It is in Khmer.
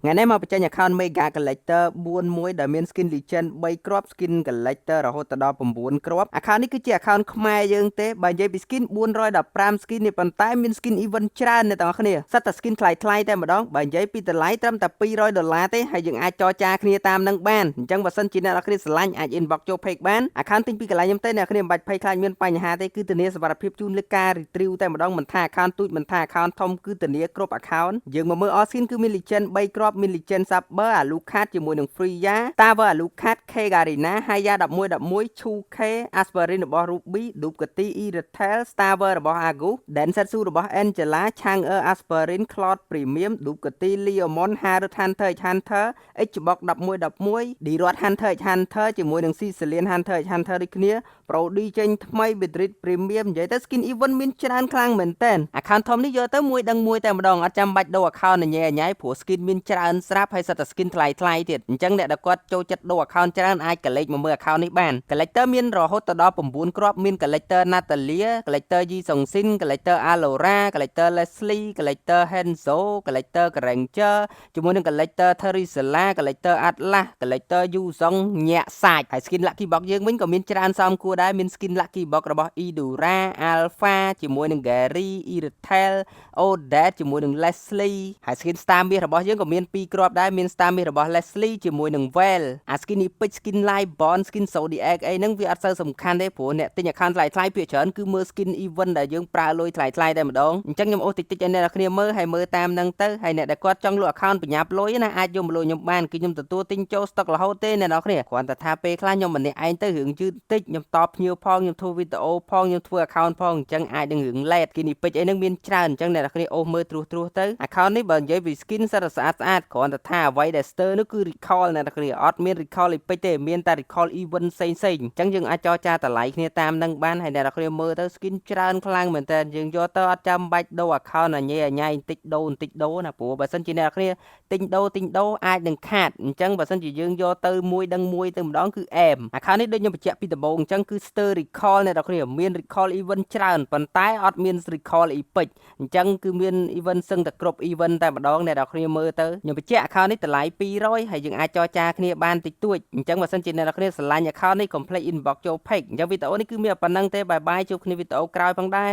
ថ្ងៃនេះមកបញ្ចេញ account Mega Collector 4មួយដែលមាន Skin Legend 3គ្រាប់ Skin Collector រហូតដល់9គ្រាប់ account នេះគឺជា account ខ្មែរយើងទេបើនិយាយពី Skin 415 Skin នេះប៉ុន្តែមាន Skin Event ច្រើនអ្នកទាំងអស់គ្នាសិតតែ Skin ថ្លៃៗតែម្ដងបើនិយាយពីតម្លៃត្រឹមតែ$200ទេហើយយើងអាចចរចាគ្នាតាមនឹងបានអញ្ចឹងបើសិនជាអ្នកទាំងអស់គ្នាស្រឡាញ់អាច inbox ចូល page បាន account ទិញពីកន្លែងខ្ញុំទេអ្នកទាំងអស់គ្នាមិនបាច់ភ័យខ្លាចមានបញ្ហាទេគឺធានាសុវត្ថិភាពជូនលើការ retrieve តែម្ដងមិនថា account ទូចមិនថា account ធំគឺធានាគ្រប់ account យើងមកមើល all skin គឺមាន Legend 3គ្រាប់មាន Legend Saber អា Lucat ជាមួយនឹង Freya Tower អា Lucat K Garena Haya 11 Chu-K Aspirin របស់ Ruby Ducati Irithel Tower របស់ Agus Densetsu របស់ Angela Chang'e Aspirin Cloud Premium Ducati Leomon Harut Hunter x Hunter Xbox 11 D-Rod Hunter x Hunter ជាមួយនឹង Sicilian Hunter x Hunter ដូចគ្នា Pro D ចេញថ្មី Madrid Premium និយាយទៅ Skin Event មានច្រើនខ្លាំងមែនតើ account ធំនេះយកទៅមួយដឹងមួយតែម្ដងអត់ចាំបាច់ដូរ account ញ៉ៃញ៉ៃព្រោះ skin មានច្រើនស្រាប់ហើយសិតតែ skin ថ្លៃទៀតអញ្ចឹងអ្នកដែលគាត់ចូលចិត្តដូរ account ច្រើនអាចកលេចមកមើល account នេះបាន collector មានរហូតដល់9គ្រាប់មាន collector Natalia collector Yi Song Sin collector Alora collector Leslie collector Henzo collector Granger ជាមួយនឹង collector Terisela collector Atlas collector Yu Song ញាក់សាច់ហើយ skin lucky box យើងវិញក៏មានច្រើនសមគួរដែរមាន skin lucky box របស់ Idura Alpha ជាមួយនឹង Gary Irithel Odette ជាមួយនឹង Leslie ហើយ skin star មាសរបស់យើងក៏មាន2គ្រាប់ដែរមាន star មាសរបស់ Leslie ជាមួយនឹង Vel អា skin នេះពេជ្រ skin live bond skin zodiac អីហ្នឹងវាអត់សូវសំខាន់ទេព្រោះអ្នកទិញ account ថ្លៃៗភាគច្រើនគឺមើល skin event ដែលយើងប្រើលុយថ្លៃៗតែម្ដងអញ្ចឹងខ្ញុំអូសតិចៗឲ្យអ្នកនរគ្នាមើលហើយមើលតាមហ្នឹងទៅហើយអ្នកដែលគាត់ចង់លក់ account បញ្ញាប់លុយណាអាចយកមកលក់ខ្ញុំបានគឺខ្ញុំទទួលទិញចូល stock រហូតទេអ្នកនរគ្នាគ្រាន់តែថាពេលខ្លះខ្ញុំម្នាក់ឯងទៅរឿងយឺតតិចខ្ញុំតបភ្ញៀវផងខ្ញុំធ្វើវីដេអូផងខ្ញុំធ្វើ account ផងអញ្ចឹងអាចនឹងរឿង late គេនេះពេជ្រអីហ្នឹងមានច្រើនអញ្ចឹងអ្នកនរគ្នាអូសមើលត្រួសទៅ account នេះបើនិយាយពី skin សិតតែស្អាតគ្រាន់តែថាអ្វីដែល stir នោះគឺ recall អ្នកនរគ្នាអត់មាន recall ពេជ្រទេមានតែ recall event ផ្សេងអញ្ចឹងយើងអាចចរចាតម្លៃគ្នាតាមនឹងបានហើយអ្នកនរគ្នាមើលទៅ skin ច្រើនខ្លាំងមែនតើយើងយកទៅអត់ចាំបាច់ដូរ account ញ៉ៃបន្តិចដូរណាព្រោះបើសិនជាអ្នកនរគ្នាទិញដូរអាចនឹងខាតអញ្ចឹងបើសិនជាយើងយកទៅមួយដឹងមួយទៅម្ដងគឺអែម account នេះដូចខ្ញុំបញ្ជាក់ពីដំបូងអញ្ចឹងគឺ stir recall អ្នកនរគ្នាមាន recall event ច្រើនប៉ុន្តែអត់មាន recall អីពេជ្រអញ្ចឹងគឺមាន event សឹងតែគ្រប់ event តែម្ដងអ្នកនរគ្នាមើលទៅខ្ញុំបញ្ជាក់ account នេះតម្លៃ200ហើយយើងអាចចរចាគ្នាបានតិចតួចអញ្ចឹងបើសិនជាអ្នកនរគ្នាស្រឡាញ់ account នេះ complete inbox ចូល page អញ្ចឹងវីដេអូនេះគឺមានប៉ុណ្្នឹងទេបាយបាយជួបគ្នាវីដេអូក្រោយផងដែរ